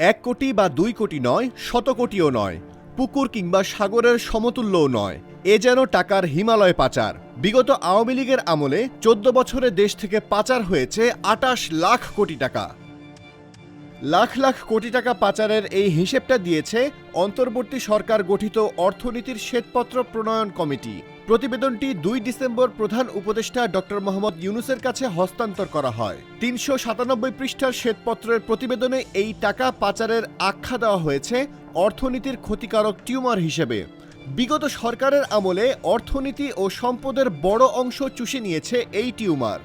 1 কোটি বা 2 কোটি নয়, শত কোটিও নয়, পুকুর কিংবা সাগরের সমতুল্যও নয়। এ যেন টাকার হিমালয় পাচার। বিগত আওয়ামী লীগের আমলে 14 বছরে দেশ থেকে পাচার হয়েছে 28 লাখ কোটি টাকা। লাখ লাখ কোটি টাকা পাচারের এই হিসেবটা দিয়েছে অন্তর্বর্তী সরকার গঠিত অর্থনীতির শ্বেতপত্র প্রণয়ন কমিটি। প্রতিবেদনটি 2 ডিসেম্বর প্রধান উপদেষ্টা ডক্টর মোহাম্মদ ইউনূসের কাছে হস্তান্তর করা হয়। 397 পৃষ্ঠার শ্বেতপত্রের প্রতিবেদনে এই টাকা পাচারের আখ্যা দেওয়া হয়েছে অর্থনীতির ক্ষতিকারক টিউমার হিসেবে। বিগত সরকারের আমলে অর্থনীতি ও সম্পদের বড় অংশ চুষে নিয়েছে এই টিউমার।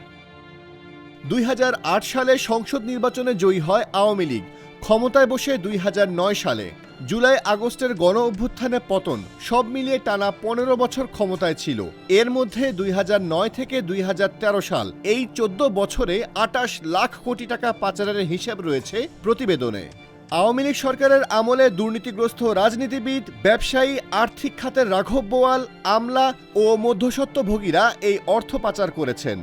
2008 সালে সংসদ নির্বাচনে জয়ী হয় আওয়ামী লীগ। ক্ষমতায় বসে 2009 সালে। জুলাই আগস্টের গণ অভ্যুত্থানে পতন, সব মিলিয়ে টানা 15 বছর ক্ষমতায় ছিল। এর মধ্যে 2009 থেকে 2013 সাল, এই 14 বছরে 28 লাখ কোটি টাকা পাচারের হিসাব রয়েছে প্রতিবেদনে। আওয়ামী লীগ সরকারের আমলে দুর্নীতিগ্রস্ত রাজনীতিবিদ, ব্যবসায়ী, আর্থিক খাতের রাঘব বোয়াল, আমলা ও মধ্যস্বত্বভোগীরা এই অর্থ পাচার করেছেন।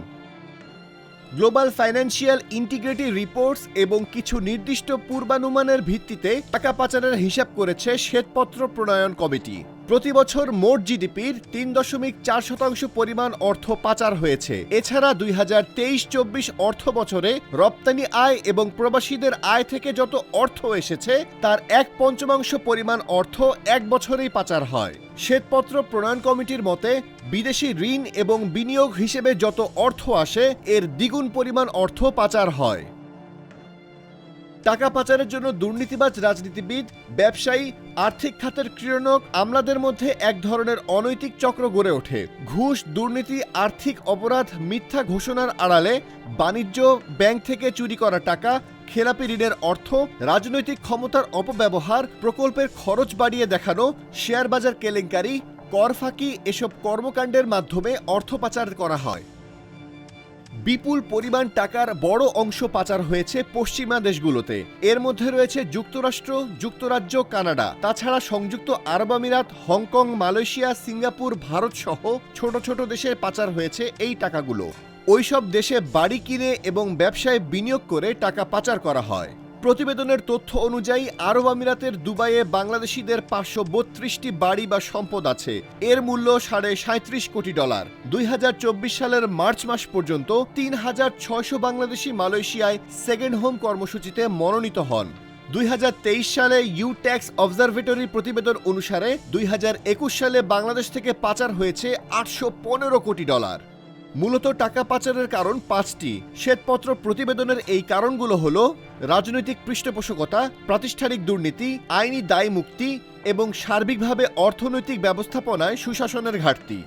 গ্লোবাল ফাইন্যান্সিয়াল ইন্টিগ্রিটি রিপোর্টস এবং কিছু নির্দিষ্ট পূর্বানুমানের ভিত্তিতে টাকা পাচারের হিসাব করেছে শ্বেতপত্র প্রণয়ন কমিটি। প্রতি বছর মোট জিডিপির 3.4% পরিমাণ অর্থ পাচার হয়েছে। এছাড়া 2023-24 অর্থ বছরে রপ্তানি আয় এবং প্রবাসীদের আয় থেকে যত অর্থ এসেছে তার 1/5 পরিমাণ অর্থ এক বছরেই পাচার হয়। শ্বেতপত্র প্রণয়ন কমিটির মতে, বিদেশি ঋণ এবং বিনিয়োগ হিসেবে যত অর্থ আসে এর দ্বিগুণ পরিমাণ অর্থ পাচার হয়। টাকা পাচারের জন্য দুর্নীতিবাজ রাজনীতিবিদ, ব্যবসায়ী, আর্থিক খাতের ক্রীড়নক, আমলাদের মধ্যে এক ধরনের অনৈতিক চক্র গড়ে ওঠে। ঘুষ, দুর্নীতি, আর্থিক অপরাধ, মিথ্যা ঘোষণার আড়ালে বাণিজ্য, ব্যাংক থেকে চুরি করা টাকা, খেলাপি ঋণের অর্থ, রাজনৈতিক ক্ষমতার অপব্যবহার, প্রকল্পের খরচ বাড়িয়ে দেখানো, শেয়ার বাজার কেলেঙ্কারি, কর ফাঁকি, এসব কর্মকাণ্ডের মাধ্যমে অর্থ পাচার করা হয়। বিপুল পরিমাণ টাকার বড় অংশ পাচার হয়েছে পশ্চিমা দেশগুলোতে। এর মধ্যে রয়েছে যুক্তরাষ্ট্র, যুক্তরাজ্য, কানাডা। তাছাড়া সংযুক্ত আরব আমিরাত, হংকং, মালয়েশিয়া, সিঙ্গাপুর, ভারত সহ ছোট ছোট দেশে পাচার হয়েছে এই টাকাগুলো। ওইসব দেশে বাড়ি কিনে এবং ব্যবসায় বিনিয়োগ করে টাকা পাচার করা হয়। প্রতিবেদনের তথ্য অনুযায়ী আরব আমিরাতের দুবাইয়ে বাংলাদেশিদের 532টি বাড়ি বা সম্পদ আছে। এর মূল্য $37.5 কোটি। 2024 সালের মার্চ মাস পর্যন্ত 3600 বাংলাদেশি মালয়েশিয়ায় সেকেন্ড হোম কর্মসূচিতে মনোনীত হন। 2023 সালে ইউ ট্যাক্স অবজারভেটরির প্রতিবেদন অনুসারে 2021 সালে বাংলাদেশ থেকে পাচার হয়েছে $815 কোটি। মূলত টাকা পাচারের কারণ 5টি। শ্বেতপত্র প্রতিবেদনের এই কারণগুলো হলো রাজনৈতিক পৃষ্ঠপোষকতা, প্রাতিষ্ঠানিক দুর্নীতি, আইনি দায় মুক্তি এবং সার্বিকভাবে অর্থনৈতিক ব্যবস্থাপনায় সুশাসনের ঘাটতি।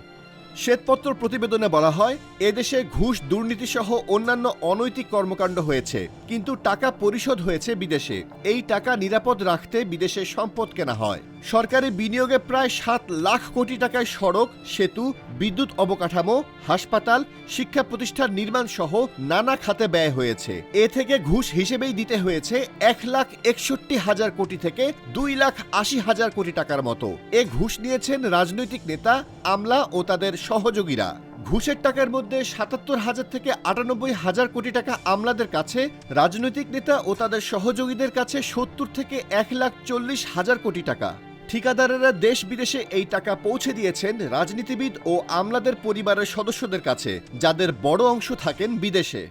শ্বেতপত্র প্রতিবেদনে বলা হয়, এদেশে ঘুষ, দুর্নীতি সহ অন্যান্য অনৈতিক কর্মকাণ্ড হয়েছে, কিন্তু টাকা পরিশোধ হয়েছে বিদেশে। এই টাকা নিরাপদ রাখতে বিদেশে সম্পদ কেনা হয়। সরকারি বিনিয়োগে প্রায় 7 লাখ কোটি টাকায় সড়ক, সেতু, বিদ্যুৎ অবকাঠামো, হাসপাতাল, শিক্ষা প্রতিষ্ঠান নির্মাণ সহ নানা খাতে ব্যয় হয়েছে। এ থেকে ঘুষ হিসেবেই দিতে হয়েছে 1,61,000 কোটি থেকে 2,80,000 কোটি টাকার মতো। এ ঘুষ নিয়েছেন রাজনৈতিক নেতা, আমলা ও তাদের সহযোগীরা। ঘুষের টাকার মধ্যে 77,000 থেকে 98,000 কোটি টাকা আমলাদের কাছে, রাজনৈতিক নেতা ও তাদের সহযোগীদের কাছে 70 থেকে 1,40,000 কোটি টাকা। ঠিকাদারেরা দেশ বিদেশে এই টাকা পৌঁছে দিয়েছেন রাজনীতিবিদ ও আমলাদের পরিবারের সদস্যদের কাছে, যাদের বড় অংশ থাকেন বিদেশে।